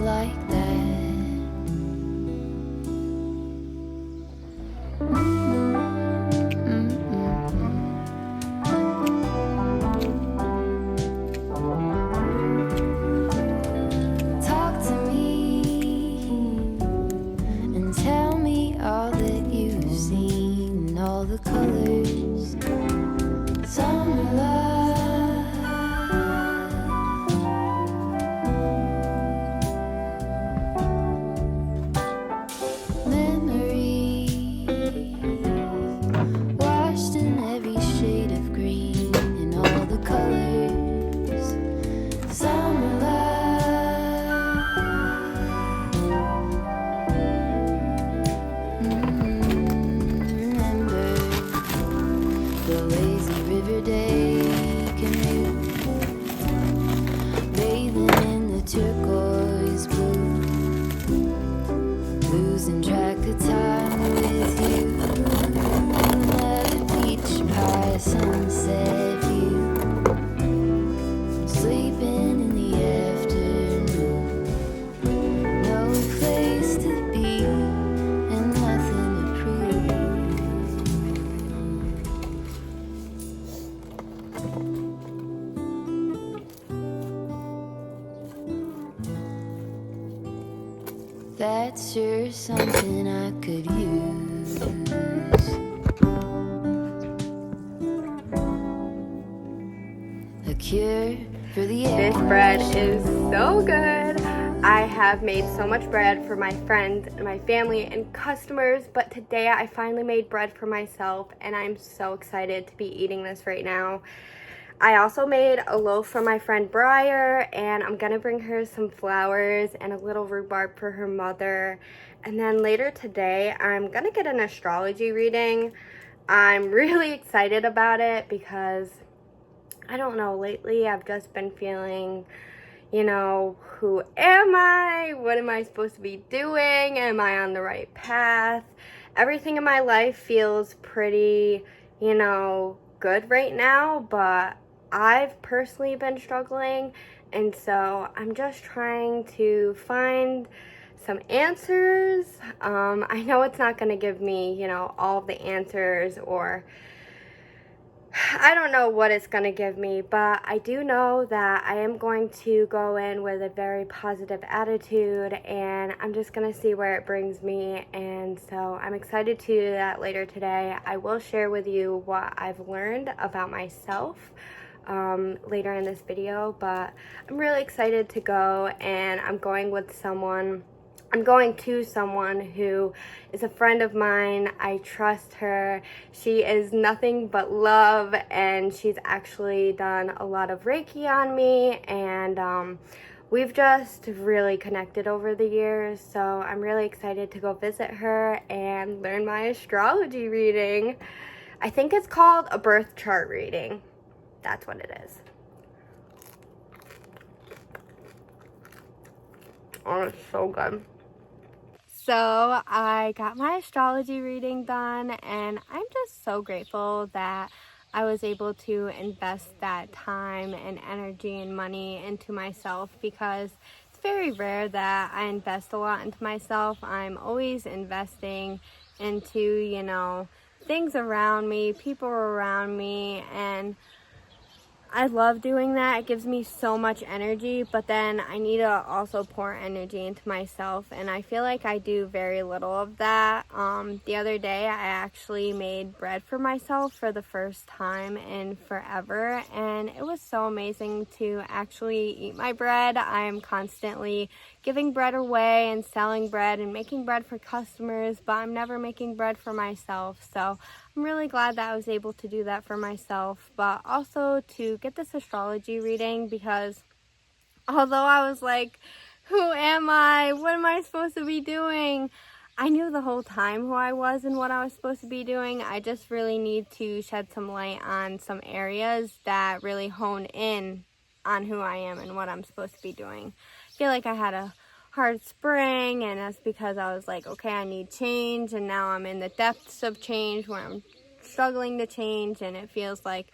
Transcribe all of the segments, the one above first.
life like that. Talk to me and tell me all that you've seen, all the colors, summer love. Memories washed in every shade of green and all the colors, summer love. Remember the lazy river day canoe, bathing in the turquoise blue, losing track of time with you. Another beach pie sunset view, sleeping in the afternoon. No place to be and nothing to prove. That's sure something I could use. A cure for the This bread is so good. I have made so much bread for my friends and my family and customers, but today I finally made bread for myself and I'm so excited to be eating this right now. I also made a loaf for my friend Briar, and I'm gonna bring her some flowers and a little rhubarb for her mother. And then later today, I'm gonna get an astrology reading. I'm really excited about it because, I don't know, lately I've just been feeling, you know, who am I? What am I supposed to be doing? Am I on the right path? Everything in my life feels pretty, you know, good right now, but I've personally been struggling, and so I'm just trying to find some answers. I know it's not going to give me, you know, all the answers, or I don't know what it's going to give me, but I do know that I am going to go in with a very positive attitude, and I'm just going to see where it brings me. And so I'm excited to do that later today. I will share with you what I've learned about myself later in this video, but I'm really excited to go, and I'm going to someone who is a friend of mine. I trust her. She is nothing but love, and she's actually done a lot of Reiki on me, and we've just really connected over the years. So I'm really excited to go visit her and learn my astrology reading. I think it's called a birth chart reading. That's what it is. Oh, it's so good. So I got my astrology reading done, and I'm just so grateful that I was able to invest that time and energy and money into myself, because it's very rare that I invest a lot into myself. I'm always investing into, you know, things around me, people around me, and I love doing that. It gives me so much energy, but then I need to also pour energy into myself, and I feel like I do very little of that. The other day I actually made bread for myself for the first time in forever, and it was so amazing to actually eat my bread. I am constantly giving bread away and selling bread and making bread for customers, but I'm never making bread for myself. So I'm really glad that I was able to do that for myself, but also to get this astrology reading, because although I was like, who am I? What am I supposed to be doing? I knew the whole time who I was and what I was supposed to be doing. I just really need to shed some light on some areas that really hone in on who I am and what I'm supposed to be doing. I feel like I had a hard spring, and that's because I was like, okay, I need change, and now I'm in the depths of change where I'm struggling to change, and it feels like,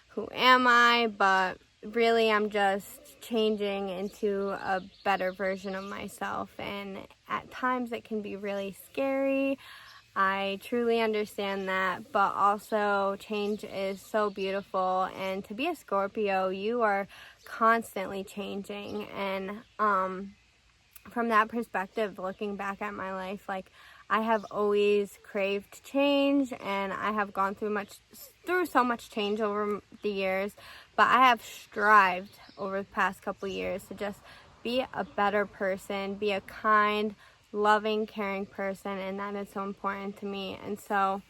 who am I? But really, I'm just changing into a better version of myself, and at times it can be really scary. I truly understand that, but also change is so beautiful, and to be a Scorpio, you are constantly changing. And from that perspective, looking back at my life, like, I have always craved change, and I have gone through so much change over the years, but I have strived over the past couple years to just be a better person, be a kind, loving, caring person, and that is so important to me. And so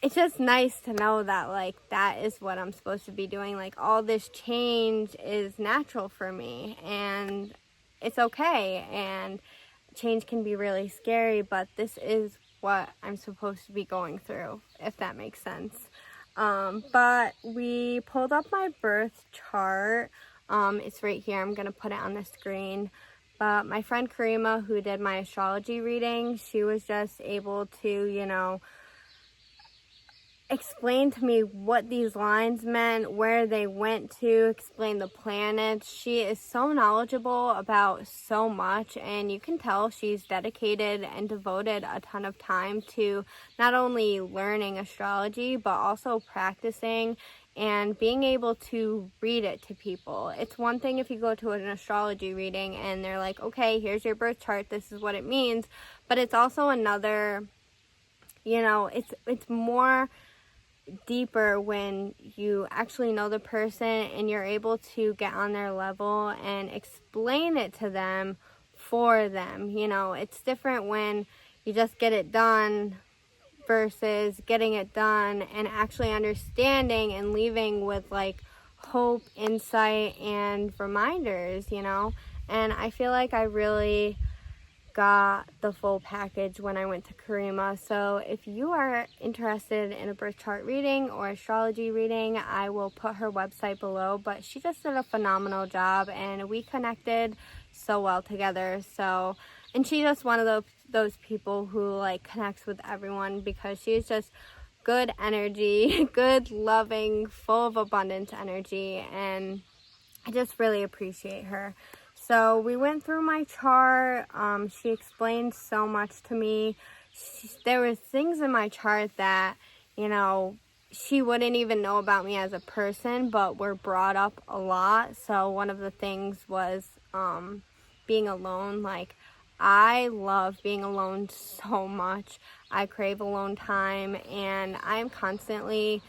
it's just nice to know that, like, that is what I'm supposed to be doing. Like, all this change is natural for me, and it's okay. And change can be really scary, but this is what I'm supposed to be going through, if that makes sense. But we pulled up my birth chart. It's right here. I'm going to put it on the screen. But my friend Karima, who did my astrology reading, she was just able to, explain to me what these lines meant, where they went to, explain the planets. She is so knowledgeable about so much, and you can tell she's dedicated and devoted a ton of time to not only learning astrology, but also practicing and being able to read it to people. It's one thing if you go to an astrology reading and they're like, okay, here's your birth chart, this is what it means. But it's also another, it's more deeper when you actually know the person and you're able to get on their level and explain it to them for them. It's different when you just get it done versus getting it done and actually understanding and leaving with like hope, insight, and reminders. And I feel like I really got the full package when I went to Karima. So if you are interested in a birth chart reading or astrology reading, I will put her website below. But she just did a phenomenal job, and we connected so well together. And she's just one of those people who like connects with everyone because she's just good energy, good, loving, full of abundance energy, and I just really appreciate her. So we went through my chart. She explained so much to me. There was things in my chart that, she wouldn't even know about me as a person, but were brought up a lot. So one of the things was being alone. Like, I love being alone so much. I crave alone time, and I'm constantly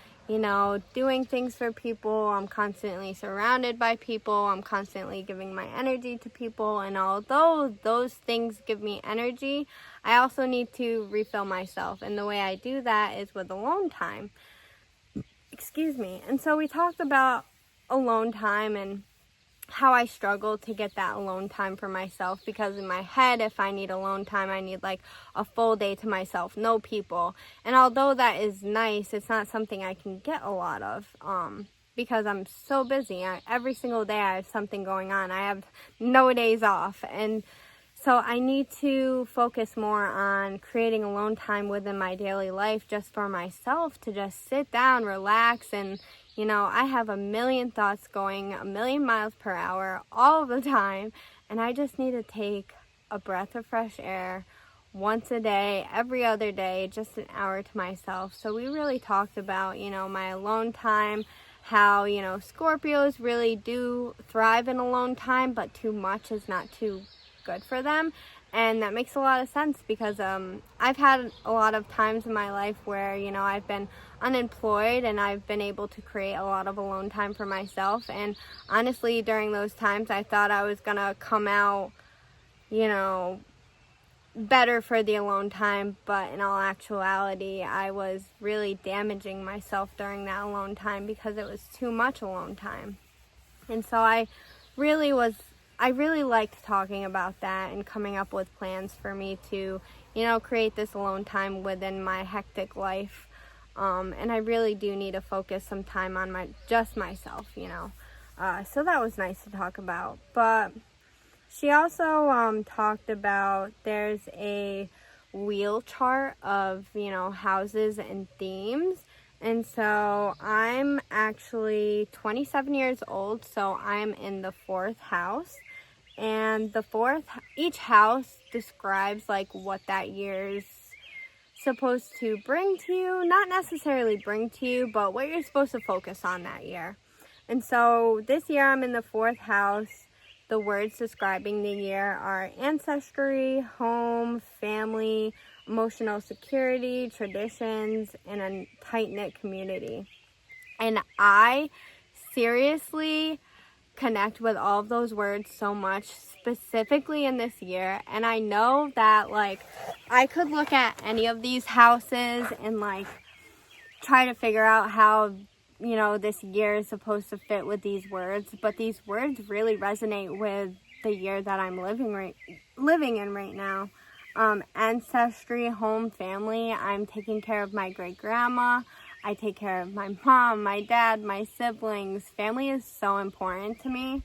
doing things for people. I'm constantly surrounded by people. I'm constantly giving my energy to people. And although those things give me energy, I also need to refill myself. And the way I do that is with alone time. Excuse me. And so we talked about alone time and how I struggle to get that alone time for myself, because in my head, if I need alone time, I need like a full day to myself, no people. And although that is nice, it's not something I can get a lot of because I'm so busy. Every single day I have something going on. I have no days off. And so I need to focus more on creating alone time within my daily life just for myself, to just sit down, relax, and I have a million thoughts going a million miles per hour all the time, and I just need to take a breath of fresh air once a day, every other day, just an hour to myself. So we really talked about, my alone time, how, Scorpios really do thrive in alone time, but too much is not too good for them. And that makes a lot of sense because I've had a lot of times in my life where, I've been unemployed and I've been able to create a lot of alone time for myself. And honestly, during those times, I thought I was going to come out, better for the alone time. But in all actuality, I was really damaging myself during that alone time because it was too much alone time. And so I really liked talking about that and coming up with plans for me to, create this alone time within my hectic life. And I really do need to focus some time on myself. So that was nice to talk about. But she also talked about there's a wheel chart of, houses and themes. And so I'm actually 27 years old, so I'm in the 4th house. And each house describes like what that year's supposed to bring to you, not necessarily bring to you, but what you're supposed to focus on that year. And so this year I'm in the 4th house. The words describing the year are ancestry, home, family, emotional security, traditions, and a tight-knit community. And I seriously connect with all of those words so much, specifically in this year. And I know that like I could look at any of these houses and like try to figure out how, you know, this year is supposed to fit with these words, but these words really resonate with the year that I'm living in right now. Ancestry, home, family. I'm taking care of my great grandma. I take care of my mom, my dad, my siblings. Family is so important to me.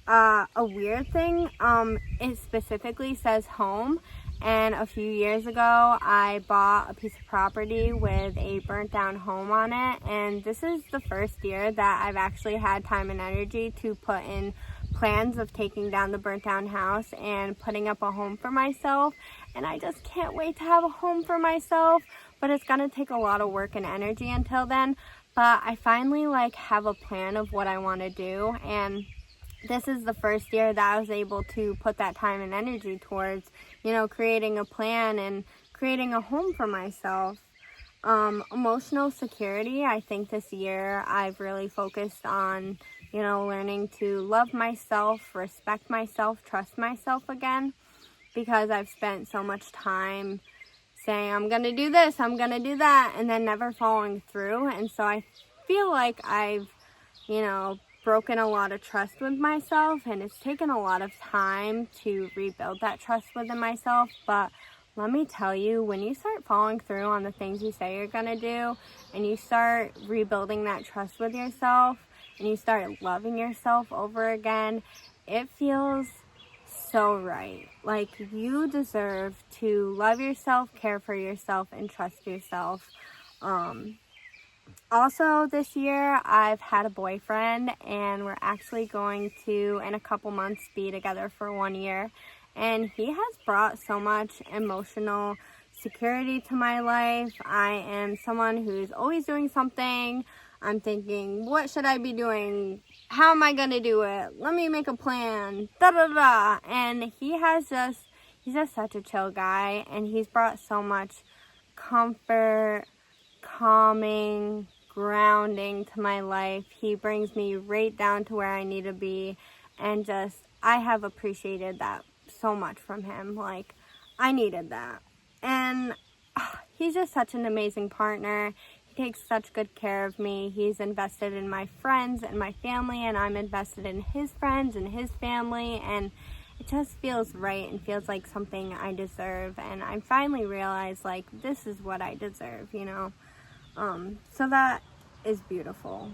A weird thing, it specifically says home. And a few years ago, I bought a piece of property with a burnt down home on it. And this is the first year that I've actually had time and energy to put in plans of taking down the burnt down house and putting up a home for myself. And I just can't wait to have a home for myself. But it's gonna take a lot of work and energy until then. But I finally like have a plan of what I want to do, and this is the first year that I was able to put that time and energy towards, you know, creating a plan and creating a home for myself. Emotional security, I think this year I've really focused on, you know, learning to love myself, respect myself, trust myself again, because I've spent so much time saying I'm gonna do this, I'm gonna do that, and then never following through. And so I feel like I've, you know, broken a lot of trust with myself, and it's taken a lot of time to rebuild that trust within myself. But let me tell you, when you start following through on the things you say you're gonna do, and you start rebuilding that trust with yourself, and you start loving yourself over again, it feels so right. Like, you deserve to love yourself, care for yourself, and trust yourself. Also, this year I've had a boyfriend, and we're actually going to, in a couple months, be together for 1 year. And he has brought so much emotional security to my life. I am someone who's always doing something. I'm thinking, what should I be doing? How am I going to do it? Let me make a plan. Da da da. And he's just such a chill guy. And he's brought so much comfort, calming, grounding to my life. He brings me right down to where I need to be. And just, I have appreciated that so much from him. Like, I needed that. And he's just such an amazing partner. He takes such good care of me. He's invested in my friends and my family, and I'm invested in his friends and his family, and it just feels right and feels like something I deserve. And I finally realized, like, this is what I deserve, you know. So that is beautiful.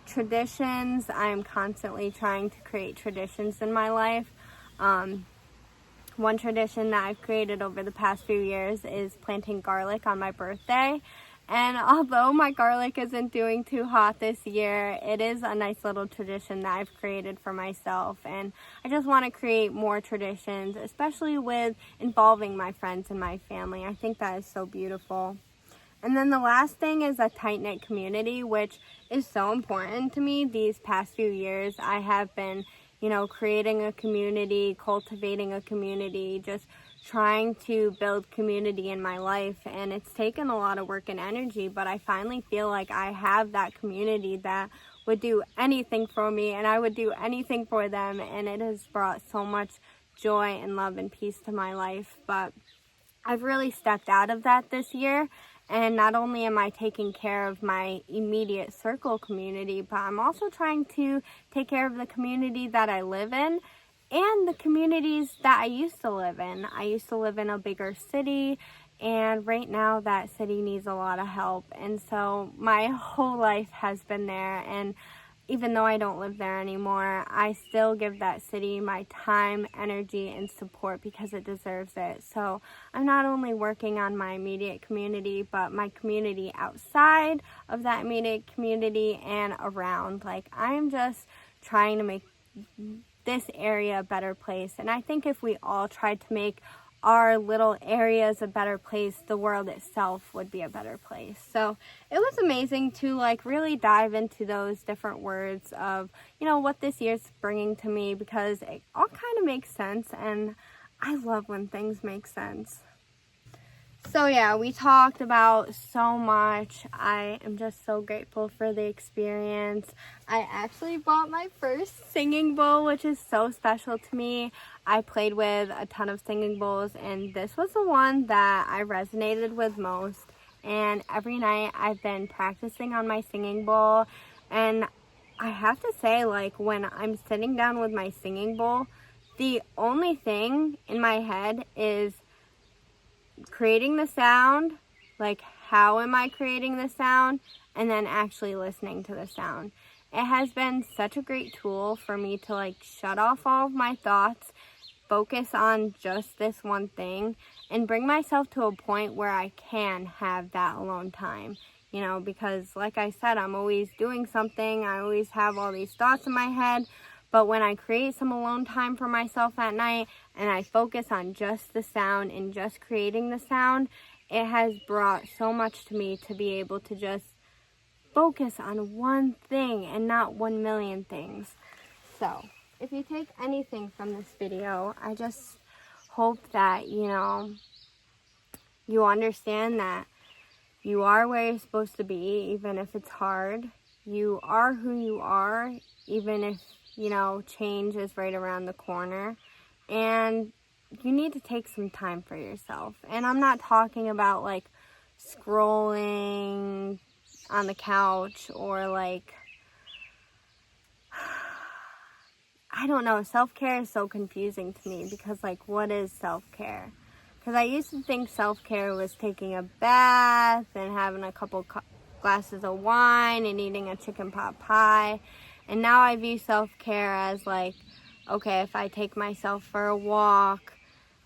Traditions, I'm constantly trying to create traditions in my life. One tradition that I've created over the past few years is planting garlic on my birthday. And although my garlic isn't doing too hot this year, it is a nice little tradition that I've created for myself. And I just want to create more traditions, especially with involving my friends and my family. I think that is so beautiful. And then the last thing is a tight-knit community, which is so important to me. These past few years, I have been, you know, creating a community, cultivating a community, just trying to build community in my life. And it's taken a lot of work and energy, but I finally feel like I have that community that would do anything for me, and I would do anything for them. And it has brought so much joy and love and peace to my life. But I've really stepped out of that this year. And not only am I taking care of my immediate circle community, but I'm also trying to take care of the community that I live in and the communities that I used to live in. I used to live in a bigger city, and right now that city needs a lot of help. And so my whole life has been there, and even though I don't live there anymore, I still give that city my time, energy, and support because it deserves it. So I'm not only working on my immediate community, but my community outside of that immediate community and around. Like, I'm just trying to make this area a better place. And I think if we all tried to make our little areas a better place, the world itself would be a better place. So it was amazing to like really dive into those different words of, you know, what this year's bringing to me, because it all kind of makes sense, and I love when things make sense. So yeah, we talked about so much. I am just so grateful for the experience. I actually bought my first singing bowl, which is so special to me. I played with a ton of singing bowls, and this was the one that I resonated with most. And every night I've been practicing on my singing bowl, and I have to say, like, when I'm sitting down with my singing bowl, the only thing in my head is creating the sound, like how am I creating the sound, and then actually listening to the sound. It has been such a great tool for me to like shut off all of my thoughts, focus on just this one thing, and bring myself to a point where I can have that alone time. You know, because like I said, I'm always doing something, I always have all these thoughts in my head. But when I create some alone time for myself at night and I focus on just the sound and just creating the sound, it has brought so much to me to be able to just focus on one thing and not 1,000,000 things. So, if you take anything from this video, I just hope that, you know, you understand that you are where you're supposed to be, even if it's hard. You are who you are, even if, you know, change is right around the corner. And you need to take some time for yourself. And I'm not talking about like scrolling on the couch or like, I don't know, self-care is so confusing to me because like, what is self-care? Because I used to think self-care was taking a bath and having a couple glasses of wine and eating a chicken pot pie. And now I view self-care as like, okay, if I take myself for a walk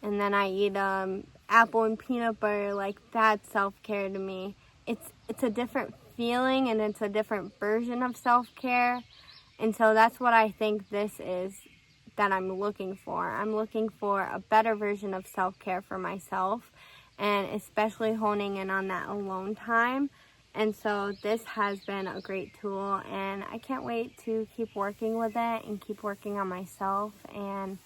and then I eat apple and peanut butter, like that's self-care to me. It's a different feeling and it's a different version of self-care. And so that's what I think this is that I'm looking for. I'm looking for a better version of self-care for myself, and especially honing in on that alone time. And so this has been a great tool, and I can't wait to keep working with it and keep working on myself. And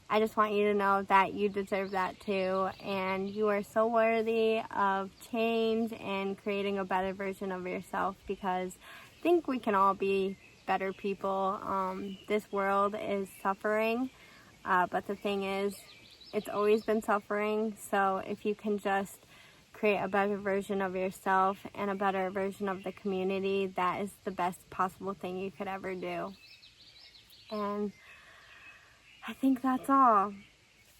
I just want you to know that you deserve that too, and you are so worthy of change and creating a better version of yourself, because I think we can all be better people. This world is suffering, but the thing is, it's always been suffering. So if you can just create a better version of yourself and a better version of the community, that is the best possible thing you could ever do. And I think that's all.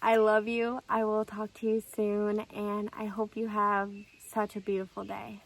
I love you. I will talk to you soon, and I hope you have such a beautiful day.